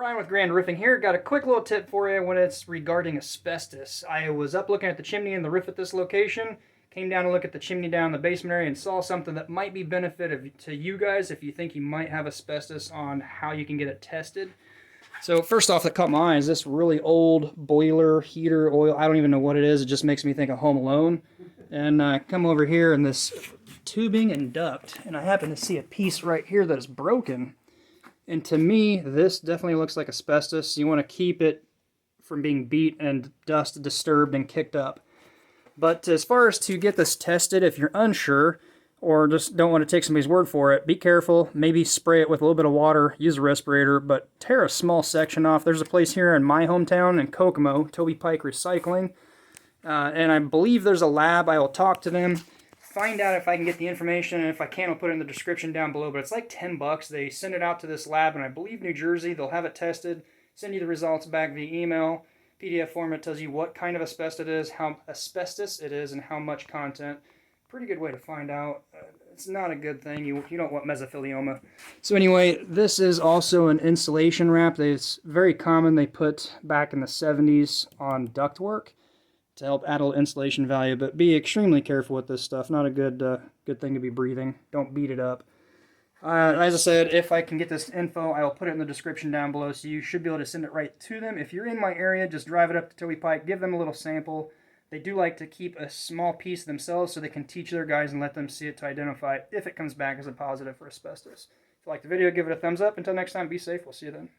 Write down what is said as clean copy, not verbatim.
Ryan with Grand Roofing here. Got a quick little tip for you when it's regarding asbestos. I was up looking at the chimney and the roof at this location, came down to look at the chimney down in the basement area and saw something that might be beneficial to you guys if you think you might have asbestos on how you can get it tested. So first off that caught my eye is this really old boiler, heater, oil. I don't even know what it is. It just makes me think of Home Alone. And I come over here in this tubing and duct, and I happen to see a piece right here that is broken. And to me, this definitely looks like asbestos. You want to keep it from being beat and dust disturbed and kicked up. But as far as to get this tested, if you're unsure or just don't want to take somebody's word for it, be careful. Maybe spray it with a little bit of water, use a respirator, but tear a small section off. There's a place here in my hometown in Kokomo, Toby Pike Recycling. And I believe there's a lab. I will talk to them, find out if I can get the information, and if I can, I'll put it in the description down below. But it's like 10 bucks. They send it out to this lab, and I believe New Jersey. They'll have it tested, send you the results back via email. PDF format tells you what kind of asbestos it is, how asbestos it is, and how much content. Pretty good way to find out. It's not a good thing. You don't want mesothelioma. So anyway, this is also an insulation wrap. It's very common. They put back in the 70s on ductwork to help add a little insulation value, but be extremely careful with this stuff. Not a good thing to be breathing. Don't beat it up. As I said, if I can get this info, I'll put it in the description down below, so you should be able to send it right to them. If you're in my area, just drive it up to Toby Pike, give them a little sample. They do like to keep a small piece themselves so they can teach their guys and let them see it to identify it if it comes back as a positive for asbestos. If you like the video, give it a thumbs up. Until next time, be safe. We'll see you then.